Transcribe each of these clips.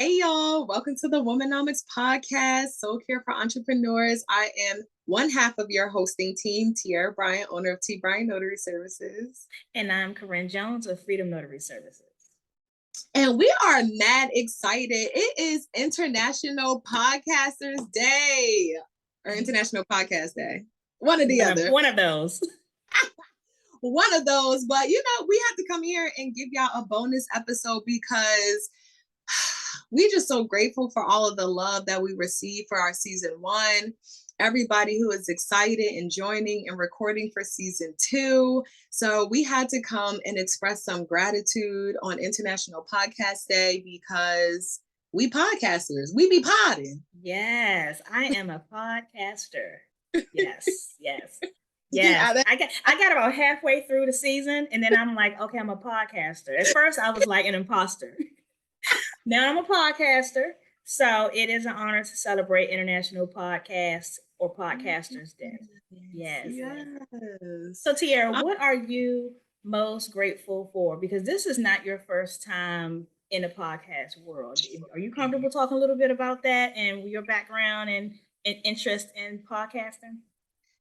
Hey y'all, welcome to the Womenomics Podcast, Soul Care for Entrepreneurs. I am one half of your hosting team, Tiara Bryant, owner of T. Bryant Notary Services. And I'm Corinne Jones of Freedom Notary Services. And we are mad excited. It is International Podcasters Day, or International Podcast Day. One or the other. One of those. One of those. But, we have to come here and give y'all a bonus episode because we're just so grateful for all of the love that we received for our season 1. Everybody who is excited and joining and recording for season 2. So we had to come and express some gratitude on International Podcast Day because we podcasters, we be podding. Yes, I am a podcaster. Yes. Yeah, I got about halfway through the season and then I'm like, okay, I'm a podcaster. At first I was like an imposter. Now I'm a podcaster. So it is an honor to celebrate International Podcast or Podcasters Day. Yes. So Tiara, what are you most grateful for? Because this is not your first time in the podcast world. Are you comfortable talking a little bit about that and your background and interest in podcasting?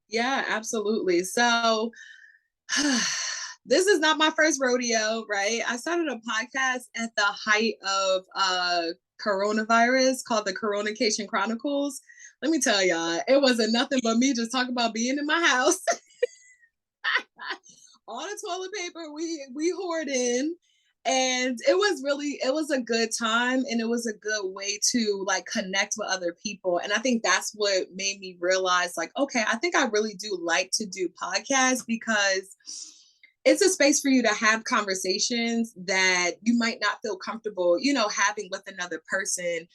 Yeah, absolutely. So this is not my first rodeo, right? I started a podcast at the height of coronavirus called the Coronation Chronicles. Let me tell y'all, it wasn't nothing but me just talking about being in my house. All the toilet paper we hoard in. And it was a good time, and it was a good way to like connect with other people. And I think that's what made me realize like, okay, I think I really do like to do podcasts because it's a space for you to have conversations that you might not feel comfortable, having with another person.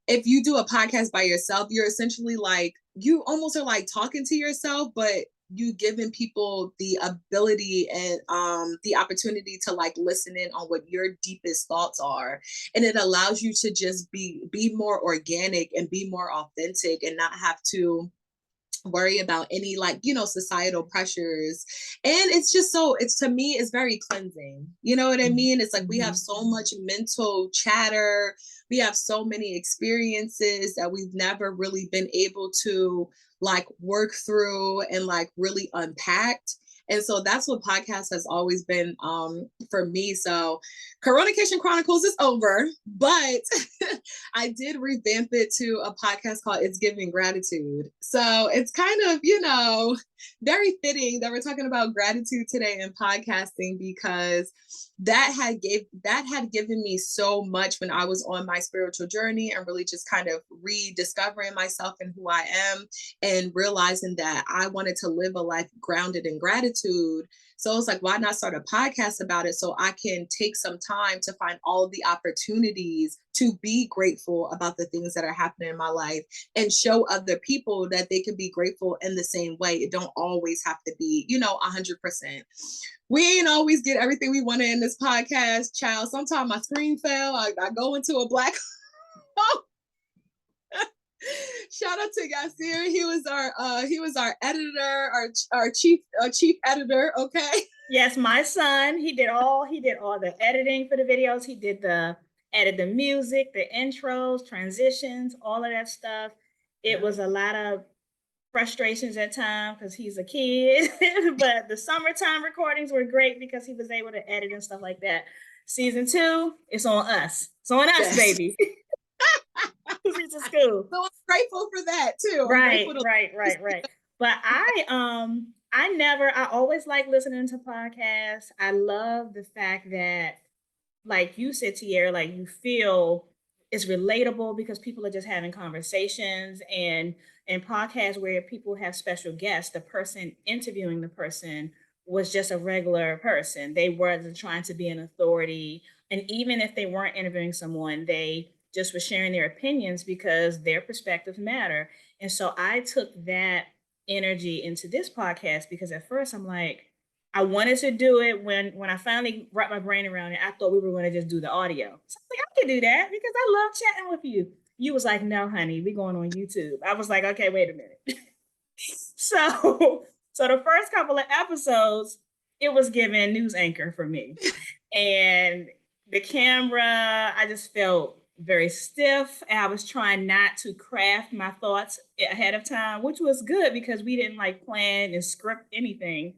If you do a podcast by yourself, you're essentially like, you almost are like talking to yourself, but you giving people the ability and the opportunity to like listen in on what your deepest thoughts are. And it allows you to just be more organic and be more authentic and not have to worry about any societal pressures. And it's just to me, it's very cleansing. You know what I mean? It's like we have so much mental chatter. We have so many experiences that we've never really been able to like work through and like really unpacked. And so that's what podcast has always been for me. So Coronation Chronicles is over, but I did revamp it to a podcast called It's Giving Gratitude. So it's kind of, very fitting that we're talking about gratitude today in podcasting because that had given me so much when I was on my spiritual journey and really just kind of rediscovering myself and who I am and realizing that I wanted to live a life grounded in gratitude. So it's like, why not start a podcast about it so I can take some time to find all of the opportunities to be grateful about the things that are happening in my life and show other people that they can be grateful in the same way. It don't always have to be, 100%. We ain't always get everything we wanted in this podcast, child. Sometimes my screen fell. I go into a black hole. Shout out to Yasir. He was our editor, our chief editor. Okay. Yes, my son. He did all the editing for the videos. He did edit the music, the intros, transitions, all of that stuff. It was a lot of frustrations at times because he's a kid, but the summertime recordings were great because he was able to edit and stuff like that. Season 2, it's on us. It's on us, yes. Baby. He's in school. So I'm grateful for that too. Right. But I always like listening to podcasts. I love the fact that, like you said, Tiara, like you feel it's relatable because people are just having conversations and podcasts where people have special guests. The person interviewing the person was just a regular person. They weren't trying to be an authority. And even if they weren't interviewing someone, they just were sharing their opinions because their perspectives matter. And so I took that energy into this podcast because at first I'm like, I wanted to do it when I finally wrapped my brain around it. I thought we were going to just do the audio. So I was like, I can do that because I love chatting with you. You was like, no, honey, we're going on YouTube. I was like, okay, wait a minute. So the first couple of episodes, it was giving news anchor for me. And the camera, I just felt very stiff. And I was trying not to craft my thoughts ahead of time, which was good because we didn't like plan and script anything.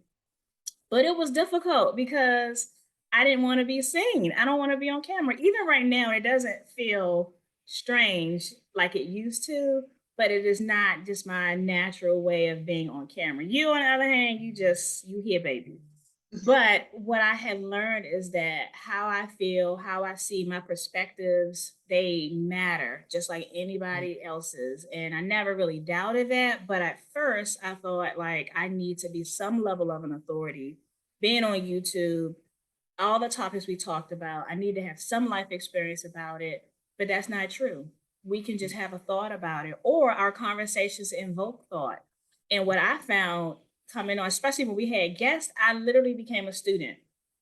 But it was difficult because I didn't want to be seen. I don't want to be on camera. Even right now, it doesn't feel strange like it used to, but it is not just my natural way of being on camera. You, on the other hand, you here, baby. But what I had learned is that how I feel, how I see my perspectives, they matter just like anybody else's. And I never really doubted that. But at first, I thought like I need to be some level of an authority. Being on YouTube, all the topics we talked about, I need to have some life experience about it. But that's not true. We can just have a thought about it, or our conversations invoke thought. And what I found coming on, especially when we had guests, I literally became a student.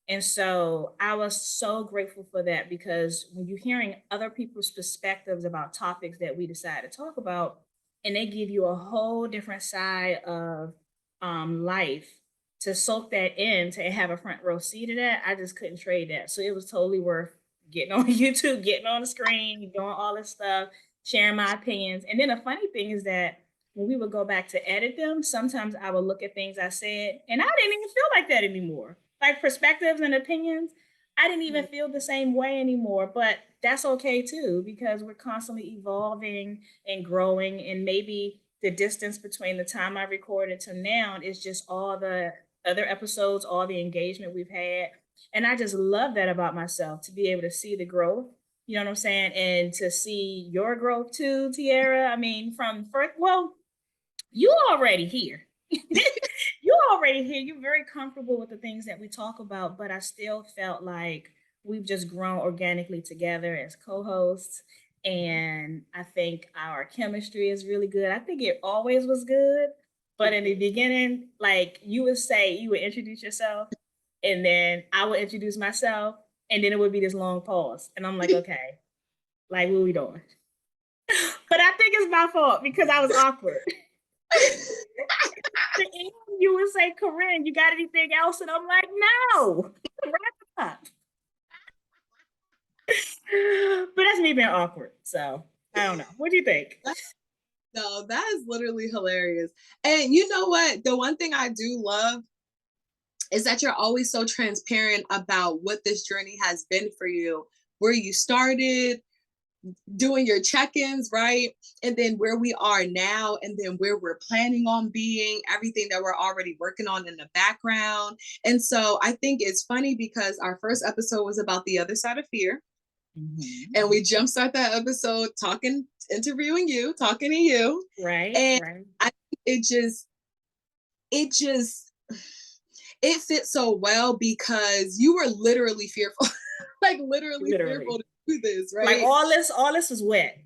And so I was so grateful for that because when you're hearing other people's perspectives about topics that we decide to talk about, and they give you a whole different side of life to soak that in, to have a front row seat of that, I just couldn't trade that. So it was totally worth getting on YouTube, getting on the screen, doing all this stuff, sharing my opinions. And then the funny thing is that when we would go back to edit them, sometimes I would look at things I said and I didn't even feel like that anymore. Like perspectives and opinions, I didn't even feel the same way anymore. But that's okay too, because we're constantly evolving and growing. And maybe the distance between the time I recorded to now is just all the other episodes, all the engagement we've had. And I just love that about myself, to be able to see the growth. You know what I'm saying? And to see your growth too, Tiara. I mean, from first, well, you already here. You already here. You're very comfortable with the things that we talk about, but I still felt like we've just grown organically together as co-hosts. And I think our chemistry is really good. I think it always was good. But in the beginning, like you would say, you would introduce yourself, and then I would introduce myself, and then it would be this long pause. And I'm like, okay, like what are we doing? But I think it's my fault because I was awkward. You would say, Corinne, you got anything else? And I'm like, no, wrap it up. But that's me being awkward. So I don't know. What do you think? No, that is literally hilarious. And you know what? The one thing I do love is that you're always so transparent about what this journey has been for you, where you started, doing your check-ins, right? And then where we are now, and then where we're planning on being, everything that we're already working on in the background. And so I think it's funny because our first episode was about the other side of fear. Mm-hmm. And we jumpstart that episode interviewing you, talking to you. Right. And right. I it fits so well because you were literally fearful, like literally fearful to do this, right? Like all this was wet.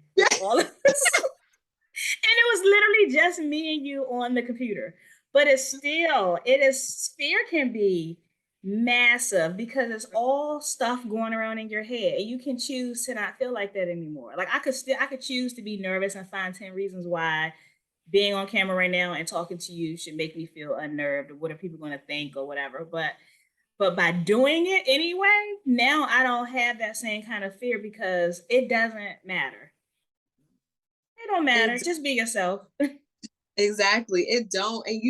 All this. And it was literally just me and you on the computer. But fear can be massive because it's all stuff going around in your head, and you can choose to not feel like that anymore. Like I could choose to be nervous and find 10 reasons why being on camera right now and talking to you should make me feel unnerved, or what are people going to think, or whatever. But by doing it anyway, now I don't have that same kind of fear because it doesn't matter. It don't matter. Just be yourself. Exactly. It don't. And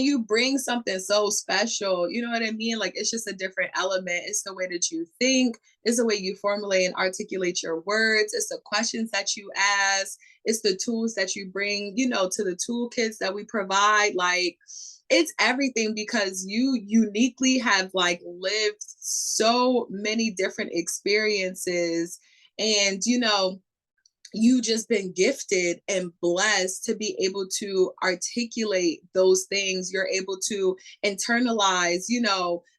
you bring something so special. You know what I mean? Like it's just a different element. It's the way that you think, it's the way you formulate and articulate your words, it's the questions that you ask, it's the tools that you bring, to the toolkits that we provide. Like it's everything because you uniquely have like lived so many different experiences, and you just been gifted and blessed to be able to articulate those things. You're able to internalize,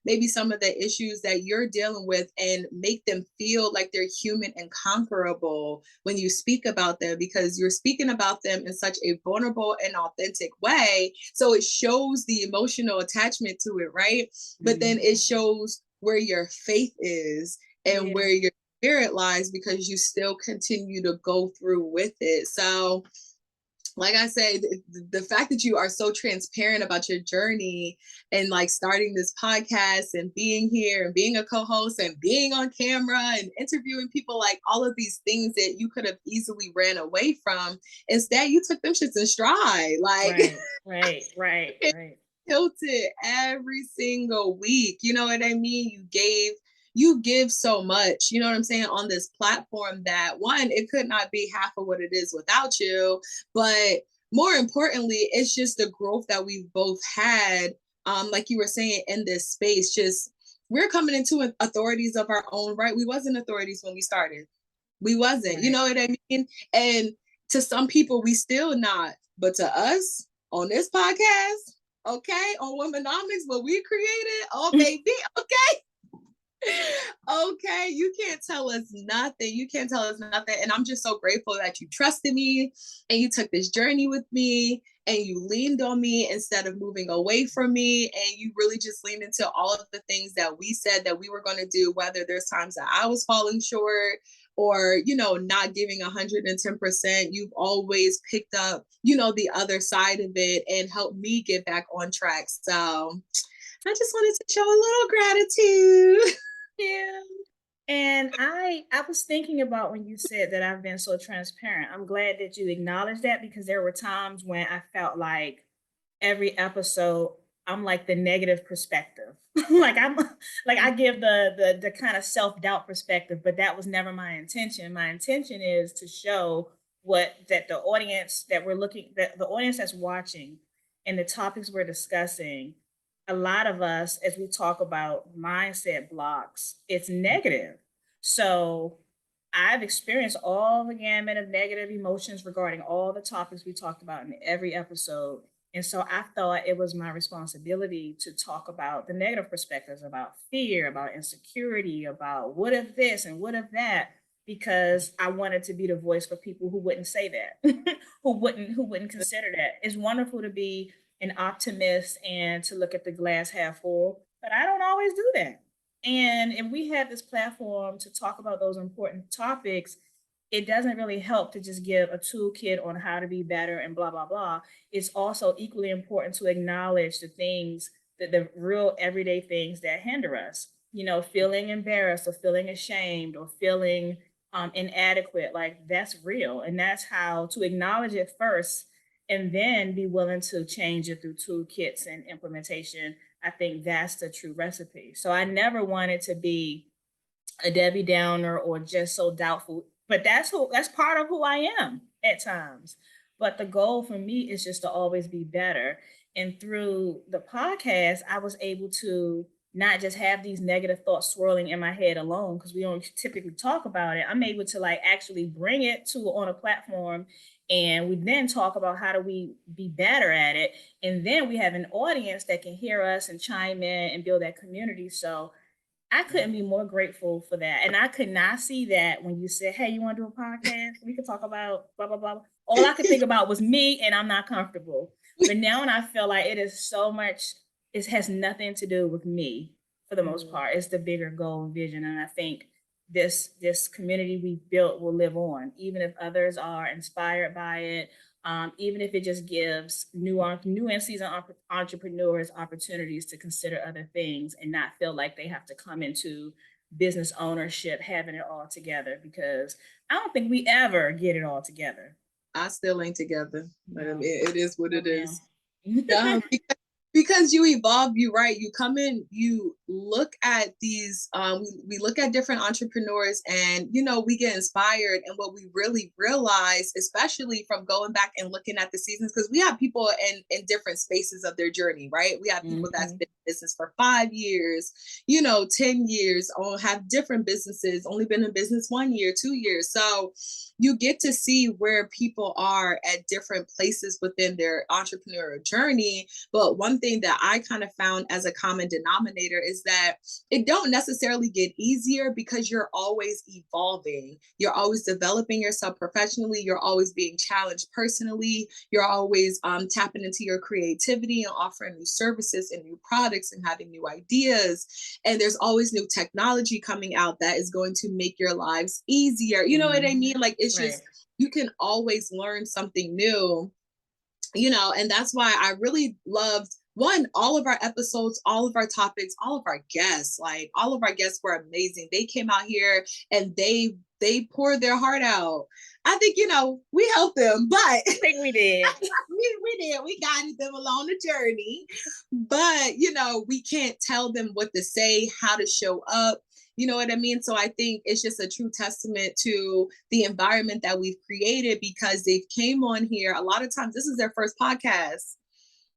maybe some of the issues that you're dealing with and make them feel like they're human and conquerable when you speak about them, because you're speaking about them in such a vulnerable and authentic way. So it shows the emotional attachment to it, right? Mm-hmm. But then it shows where your faith is and where your spirit lies, because you still continue to go through with it. So like I said, the fact that you are so transparent about your journey and like starting this podcast and being here and being a co-host and being on camera and interviewing people, like all of these things that you could have easily ran away from. Instead, you took them shits in stride. Like, right. tilted every single week. You know what I mean? You give so much, you know what I'm saying, on this platform that one, it could not be half of what it is without you. But more importantly, it's just the growth that we've both had. Like you were saying, in this space, just we're coming into authorities of our own, right? We wasn't authorities when we started. We wasn't, you know what I mean? And to some people, we still not. But to us on this podcast, okay, on Womenomics, what we created, oh baby, okay. Okay, you can't tell us nothing. You can't tell us nothing. And I'm just so grateful that you trusted me and you took this journey with me and you leaned on me instead of moving away from me. And you really just leaned into all of the things that we said that we were going to do, whether there's times that I was falling short or, you know, not giving 110%. You've always picked up, you know, the other side of it and helped me get back on track. So I just wanted to show a little gratitude. Yeah. And I was thinking about when you said that I've been so transparent. I'm glad that you acknowledged that, because there were times when I felt like every episode I'm like the negative perspective. Like I'm like I give the kind of self-doubt perspective, but that was never my intention. My intention is to show what that the audience that we're looking that the audience that's watching and the topics we're discussing, a lot of us, as we talk about mindset blocks, it's negative. So I've experienced all the gamut of negative emotions regarding all the topics we talked about in every episode. And so I thought it was my responsibility to talk about the negative perspectives, about fear, about insecurity, about what if this and what if that, because I wanted to be the voice for people who wouldn't say that, who wouldn't consider that. It's wonderful to be an optimist and to look at the glass half full, but I don't always do that. And if we have this platform to talk about those important topics, it doesn't really help to just give a toolkit on how to be better and blah, blah, blah. It's also equally important to acknowledge the things that the real everyday things that hinder us, you know, feeling embarrassed or feeling ashamed or feeling inadequate. Like that's real. And that's how to acknowledge it first and then be willing to change it through toolkits and implementation. I think that's the true recipe. So I never wanted to be a Debbie Downer or just so doubtful, but that's part of who I am at times. But the goal for me is just to always be better. And through the podcast, I was able to not just have these negative thoughts swirling in my head alone, because we don't typically talk about it. I'm able to like actually bring it to on a platform, and we then talk about how do we be better at it. And then we have an audience that can hear us and chime in and build that community. So I couldn't be more grateful for that. And I could not see that when you said, hey, you want to do a podcast? We could talk about blah, blah, blah. All I could think about was me, and I'm not comfortable. But now, when I feel like it is so much, it has nothing to do with me for the most part. It's the bigger goal and vision. And I think this community we built will live on, even if others are inspired by it. Even if it just gives new and seasoned entrepreneurs opportunities to consider other things and not feel like they have to come into business ownership having it all together, because I don't think we ever get it all together. I still ain't together, but no. It is what it is. Because you evolve, you right, you come in, you look at these we look at different entrepreneurs, and you know, we get inspired. And what we really realize, especially from going back and looking at the seasons, because we have people in different spaces of their journey, right? We have people that's been in business for 5 years, you know, 10 years, or have different businesses, only been in business 1 year, 2 years. So you get to see where people are at different places within their entrepreneurial journey. But one thing that I kind of found as a common denominator is that it don't necessarily get easier, because you're always evolving. You're always developing yourself professionally. You're always being challenged personally. You're always tapping into your creativity and offering new services and new products and having new ideas. And there's always new technology coming out that is going to make your lives easier. You know what I mean? Like, it's just, you can always learn something new. And that's why I really loved all of our episodes, all of our topics, all of our guests. Like all of our guests were amazing. They came out here and they poured their heart out. I think, we helped them, but I think we did. we did. We guided them along the journey. But, we can't tell them what to say, how to show up. You know what I mean? So I think it's just a true testament to the environment that we've created because they've came on here. A lot of times this is their first podcast.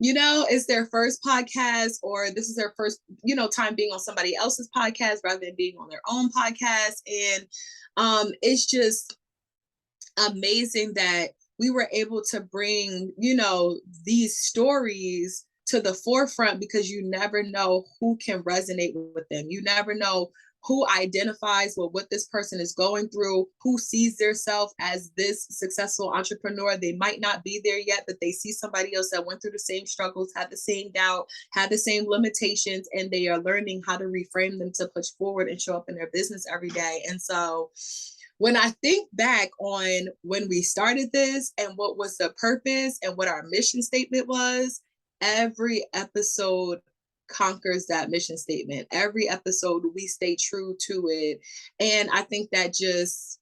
It's their first podcast, or this is their first, time being on somebody else's podcast rather than being on their own podcast. And it's just amazing that we were able to bring, these stories to the forefront because you never know who can resonate with them. You never know who identifies with what this person is going through, who sees themselves as this successful entrepreneur. They might not be there yet, but they see somebody else that went through the same struggles, had the same doubt, had the same limitations, and they are learning how to reframe them to push forward and show up in their business every day. And so when I think back on when we started this and what was the purpose and what our mission statement was, every episode conquers that mission statement. Every episode, we stay true to it. And I think that's just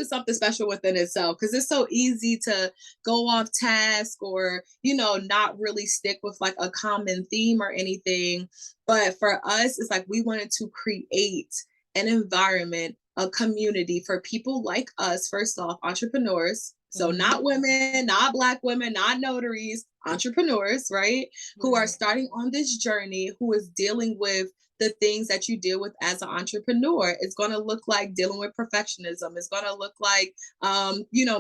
something special within itself because it's so easy to go off task or, not really stick with like a common theme or anything. But for us, it's like we wanted to create an environment, a community for people like us, first off, entrepreneurs. So not women, not Black women, not notaries, entrepreneurs, right? Who are starting on this journey, who is dealing with the things that you deal with as an entrepreneur. It's going to look like dealing with perfectionism. It's going to look like,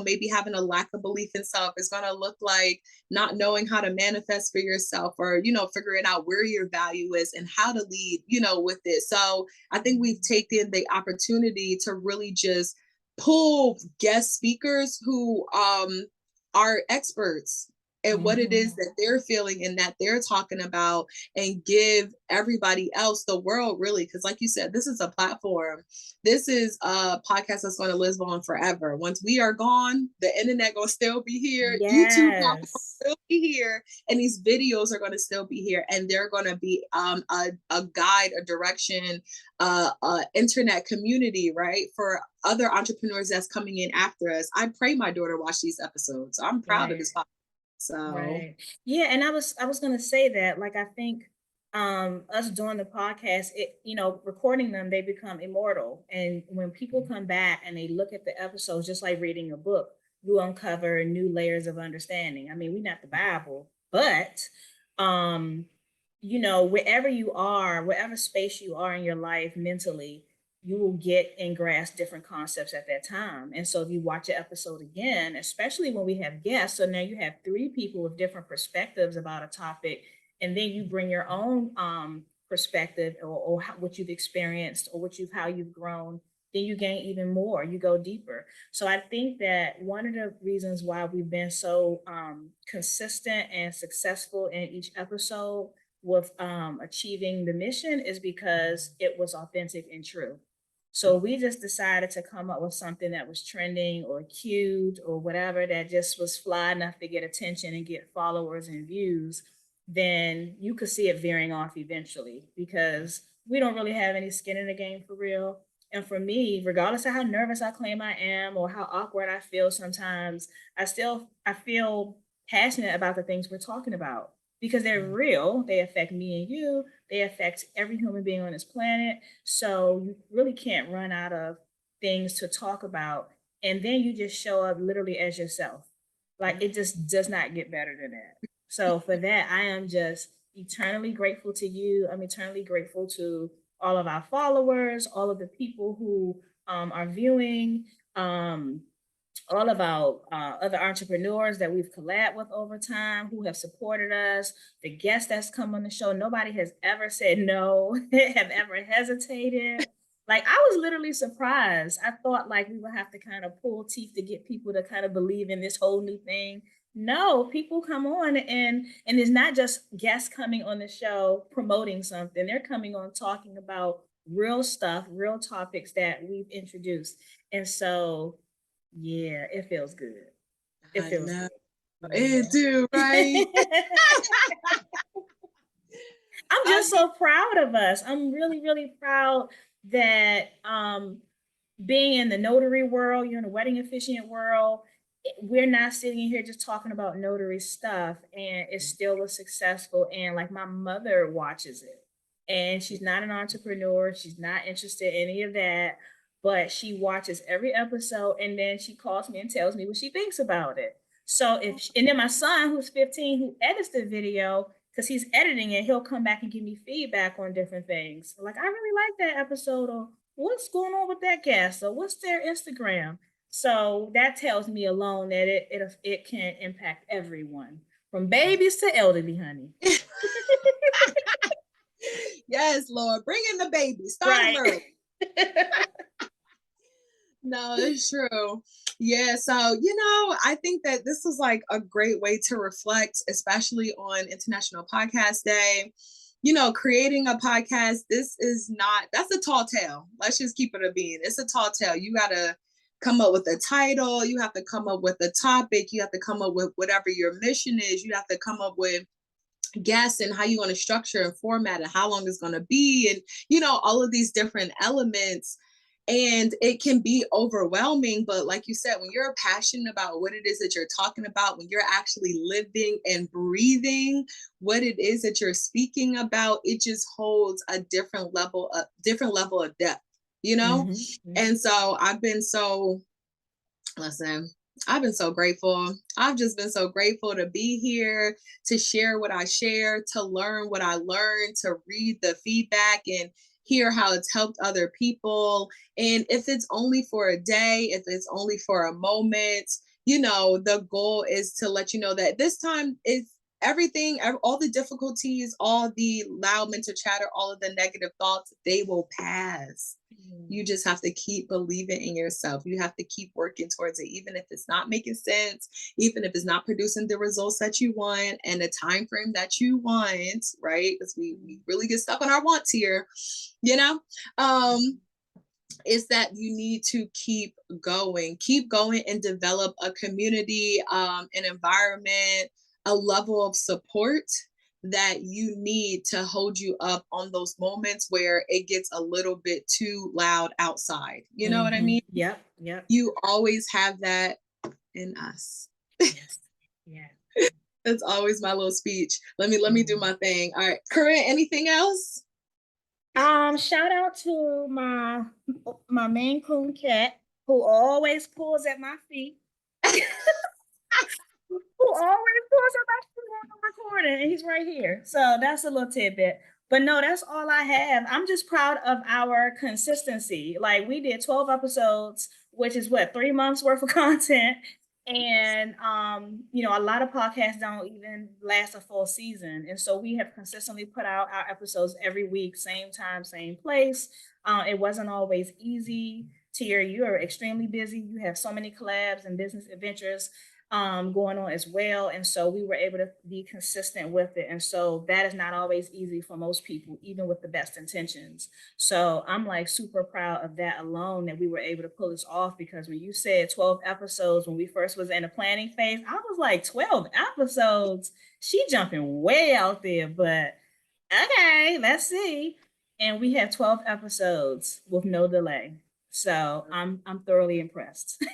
maybe having a lack of belief in self. It's going to look like not knowing how to manifest for yourself or, figuring out where your value is and how to lead, with it. So I think we've taken the opportunity to really just pull guest speakers who are experts and what it is that they're feeling and that they're talking about and give everybody else, the world really, because like you said, this is a platform. This is a podcast that's going to live on forever. Once we are gone, the internet going to still be here. Yes. YouTube will still be here. And these videos are going to still be here. And they're going to be a guide, a direction, internet community, right? For other entrepreneurs that's coming in after us. I pray my daughter watch these episodes. So I'm proud of this podcast. So yeah, and I was gonna say that, like, I think us doing the podcast, it, recording them, they become immortal. And when people come back and they look at the episodes, just like reading a book, you uncover new layers of understanding. I mean, we're not the Bible, but wherever you are, wherever space you are in your life mentally, you will get and grasp different concepts at that time. And so if you watch an episode again, especially when we have guests, so now you have 3 people with different perspectives about a topic, and then you bring your own perspective or what you've experienced or how you've grown, then you gain even more, you go deeper. So I think that one of the reasons why we've been so consistent and successful in each episode with achieving the mission is because it was authentic and true. So we just decided to come up with something that was trending or cute or whatever that just was fly enough to get attention and get followers and views. Then you could see it veering off eventually because we don't really have any skin in the game for real. And for me, regardless of how nervous I claim I am or how awkward I feel sometimes, I feel passionate about the things we're talking about because they're real. They affect me and you. They affect every human being on this planet. So you really can't run out of things to talk about. And then you just show up literally as yourself. Like it just does not get better than that. So for that, I am just eternally grateful to you. I'm eternally grateful to all of our followers, all of the people who are viewing. All of our other entrepreneurs that we've collabed with over time who have supported us, the guests that's come on the show. Nobody has ever said no, have ever hesitated. Like I was literally surprised. I thought like we would have to kind of pull teeth to get people to kind of believe in this whole new thing. No, people come on and it's not just guests coming on the show promoting something. They're coming on talking about real stuff, real topics that we've introduced. And so yeah, it feels good. It feels good. It do, right? I'm just so proud of us. I'm really, really proud that being in the notary world, you're in the wedding officiant world, we're not sitting here just talking about notary stuff and it's still a successful. And like my mother watches it and she's not an entrepreneur. She's not interested in any of that, but she watches every episode and then she calls me and tells me what she thinks about it. So and then my son who's 15, who edits the video, because he's editing it, he'll come back and give me feedback on different things. Like, I really like that episode, or what's going on with that guest, or what's their Instagram. So that tells me alone that it can impact everyone, from babies to elderly, honey. Yes, Lord, bring in the baby. Start right. Early. No, it's true. Yeah, so I think that this was like a great way to reflect, especially on International Podcast Day. Creating a podcast, that's a tall tale. Let's just keep it a bean. It's a tall tale. You got to come up with a title. You have to come up with a topic. You have to come up with whatever your mission is. You have to come up with guests and how you're going to structure and format and how long it's going to be. And, all of these different elements. And it can be overwhelming, but like you said, when you're passionate about what it is that you're talking about, when you're actually living and breathing what it is that you're speaking about, it just holds a different level of depth, Mm-hmm. And so I've been so grateful. I've just been so grateful to be here, to share what I share, to learn what I learned, to read the feedback and hear how it's helped other people. And if it's only for a day, if it's only for a moment, the goal is to let you know that this time is everything, all the difficulties, all the loud mental chatter, all of the negative thoughts, they will pass. You just have to keep believing in yourself. You have to keep working towards it, even if it's not making sense, even if it's not producing the results that you want and the time frame that you want, right? Because we really get stuck on our wants here, is that you need to keep going and develop a community, an environment, a level of support that you need to hold you up on those moments where it gets a little bit too loud outside. You know what I mean? Yep. You always have that in us. Yes. Yeah. That's always my little speech. Let me do my thing. All right. Corinne, anything else? Shout out to my Maine Coon cat who always pulls at my feet. Who always pulls at my feet when I'm recording, and he's right here. So that's a little tidbit. But no, that's all I have. I'm just proud of our consistency. Like, we did 12 episodes, which is 3 months worth of content. And a lot of podcasts don't even last a full season. And so we have consistently put out our episodes every week, same time, same place. It wasn't always easy. Tiara, you are extremely busy. You have so many collabs and business adventures going on as well. And so we were able to be consistent with it. And so that is not always easy for most people, even with the best intentions. So I'm like super proud of that alone, that we were able to pull this off, because when you said 12 episodes, when we first was in the planning phase, I was like, 12 episodes? She jumping way out there, but okay, let's see. And we have 12 episodes with no delay. So I'm thoroughly impressed.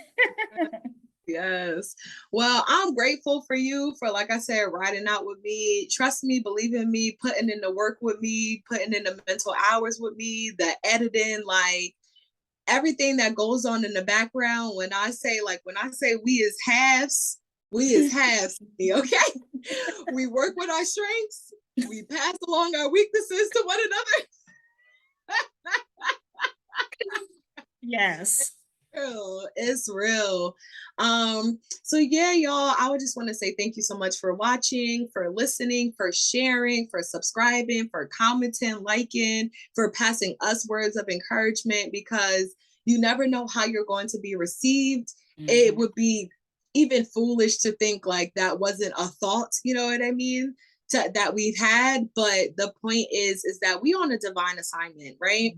Yes. Well, I'm grateful for you for, like I said, riding out with me. Trust me, believe in me, putting in the work with me, putting in the mental hours with me, the editing, like everything that goes on in the background. When I say we is halves, okay? We work with our strengths. We pass along our weaknesses to one another. Yes. It's real. So yeah, y'all, I would just want to say thank you so much for watching, for listening, for sharing, for subscribing, for commenting, liking, for passing us words of encouragement, because you never know how you're going to be received. It would be even foolish to think like that wasn't a thought, you know what I mean, that we've had. But the point is that we on a divine assignment, right?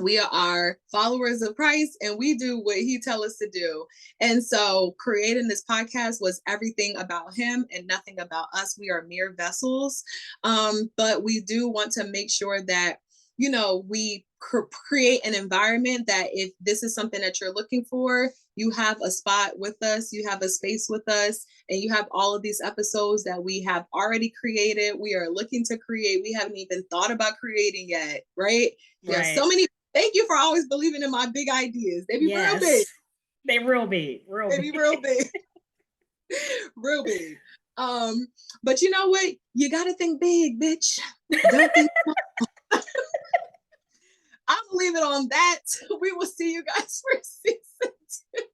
We are followers of Christ and we do what he tells us to do. And so creating this podcast was everything about him and nothing about us. We are mere vessels. But we do want to make sure that, you know, we create an environment that if this is something that you're looking for, you have a spot with us, you have a space with us, and you have all of these episodes that we have already created. We are looking to create. We haven't even thought about creating yet, right? There's so Right. many. Thank you for always believing in my big ideas. They be real big. Yes. They real big. Real They big. be real big. Real big. But you know what? You gotta think big, bitch. Don't think small. I'm gonna leave it on that. We will see you guys for season 2.